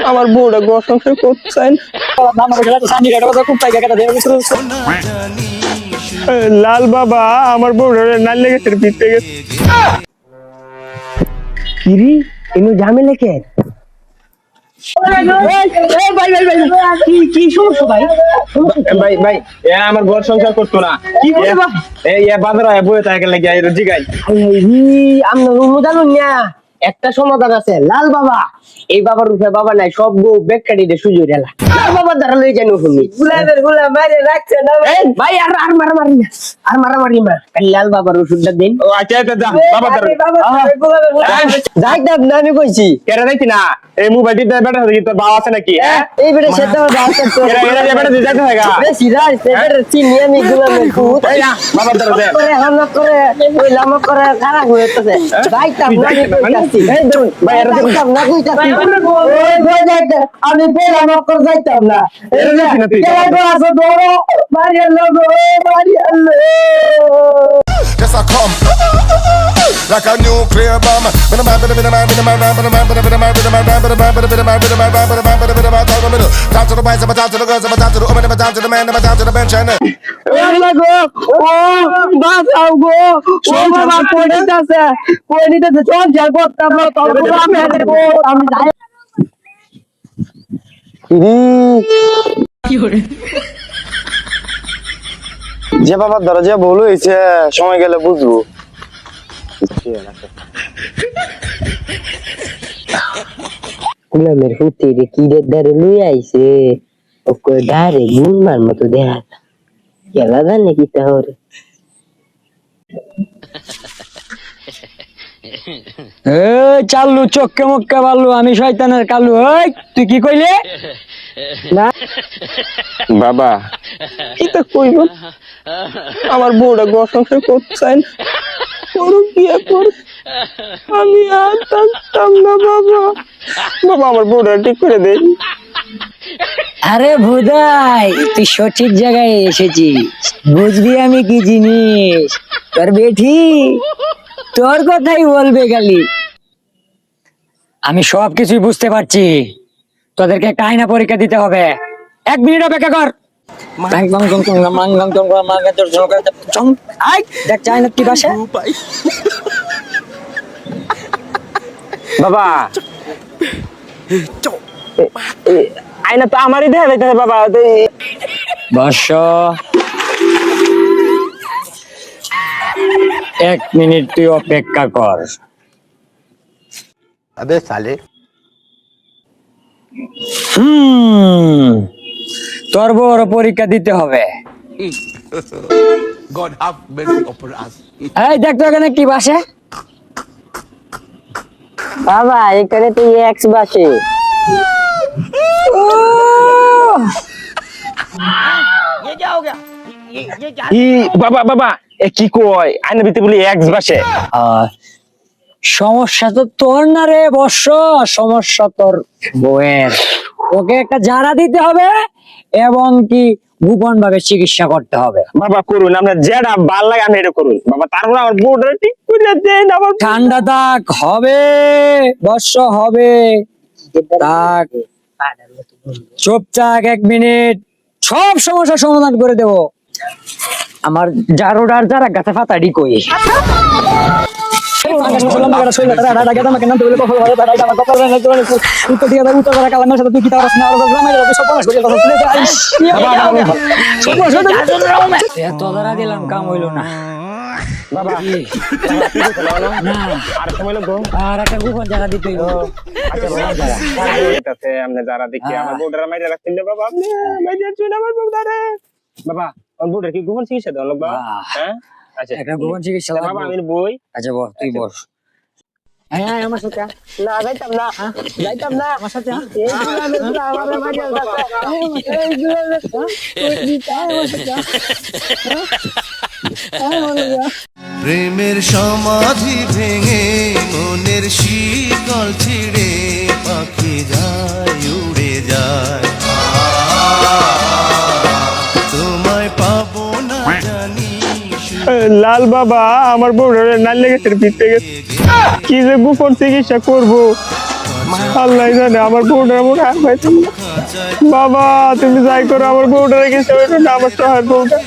আমার বউটা ঘর সংসার করতে চায় না। লাল বাবা আমার বউটা নাল লেগেছে পিঠে গেছে। কিরি এমন ঝামেলা কে? কি সমস্যা ভাই? ভাই ভাই আমার ঘর সংসার করতো না। কি করে বাজার বয়ে থাকে লাগে জিগাই। আমরা অনুদান না একটা সমাধান আছে। লাল বাবা এই বাবার রূপে বাবা নাই, সব গো বেকারি দে সুযোগ এলা লাল বাবার দ্বারা লই জানো শুনি গুলামের গুলা মারে রাখছে না ভাই। আর মারামারি না, আর মারামারি না, খালি লাল বাবার ওষুধটা দিন। ও আচ্ছা আচ্ছা যা বাবা যাইতাম না, আমি কইছি কেরা যাইছি না। এই মোবাইলটা বেটা হয়ে তোর বাবা আছে নাকি? এই বেটা সেটা বাবা করতে এরা বেটা যাইতে থাকা বেশি রাজ বেটা চিনি আমি গুলামের ভূত এই না বাবা ধরে দে করে হামলা করে ওই লামা করে খারাপ হইতেছে। যাইতাম না, আমি কইতাছি এই ধরুন ভাই এরা যাইতাম না, কইতাছি ওই ভাই যাইতে আমি বেলা না করে যাইতাম না। এরা যাইছি না তুই কেন আসো ধরো মারি আল্লাহ গো মারি আল্লাহ। Yes, I come like a nuclear bomb. Down to the whites, down to the girls, down to the women, down to the man, down to the bench. আল্লাহ গো ও বাঁচাও গো, ও বাবা পড়িতেছে চল যা করতাম না তোর আমি দেবো আমি যাই। যে বাবার ধরো যে ভুল হয়েছে সময় গেলে বুঝবো। গুলামের হুতি রে কি রে দারে লই আইছে ওকে ডারে গুনমার মতো দেখা গেলা জানে কি তাহলে। চালু চক্কে মক্কে বালু, আমি শয়তানের কালু। ওই তুই কি কইলে? বাবা কি তো কইব, আমার বউটা ঘর সংসার করতে চায় না। করুক বিয়ে কর, আমি আর থাকতাম না বাবা। বাবা আমার বউটা ঠিক করে দে। আরে ভুদাই, তুই সঠিক জায়গায় এসেছিস, বুঝবি আমি কি জিনিস। তোর বেঠি তোর কথাই বলবে খালি। আমি সব কিছুই বুঝতে পারছি, তোদেরকে একটা আয়না পরীক্ষা দিতে হবে। 1 মিনিট অপেক্ষা কর। দেখ চায়না কি ভাষা। বাবা আয়না তো আমারই দেখা যাইতেছে বাবা। বস 1 মিনিট তুই অপেক্ষা কর। अबे साले তোর বড় পরীক্ষা দিতে হবে। God have mercy upon us. এই দেখ তো এখানে কি ভাষা। বাবা এখানে তো এক্স বাসে। বাবা বাবা এ কি কয় আয়না ভিতরে বলি এক্স বাসে। সমস্যা তো তোর না রে বর্ষ, সমস্যা তোর বউয়ের। ওকে একটা জারা দিতে হবে এবং কি গোপন ভাবে চিকিৎসা করতে হবে। বাবা করুন, আপনার যেটা ভাল লাগে আপনি এটা করুন বাবা। তারপর আমার বউটা ঠিক করে দেন। আমার ঠান্ডা থাক, হবে বর্ষ হবে। থাক চুপচাপ 1 মিনিট, সব সমস্যার সমাধান করে দেব। আমার জারোডার যারা গাছে ফাতাড়ি কই দিলাম, কাম হইলো না। বাবা আর একটা গোপন জায়গা দিতে হইব। আপনি যারা দেখি আমার বউটার মাইরে রাখছেন বাবা। আপনি মাইরে চুন আমার বউটারে বাবা। আমার বউটার কি গোপন চিকিৎসা দেওয়া লাগবে? হ্যাঁ আচ্ছা একটা গোপন চিকিৎসা বাবা আমি বই। আচ্ছা বস, তুই বস। হ্যাঁ আমার সাথে না যাইতাম না, যাইতাম না আমার সাথে প্রেমের সমাধি ভেঙে মনের শীতল ছিড়ে পাখি যায় উড়ে যায়, তোমায় পাবো না জানি। লাল বাবা আমার বউটার নাল লেগেছে পিঠে গেছে, কি যে গোপন চিকিৎসা করবো আল্লাহ জানে। আমার বউটার মনে আর পাইতাম না। বাবা তুমি যাই করো, আমার বউটা রেখেছে না, আমার সহায় বউটা।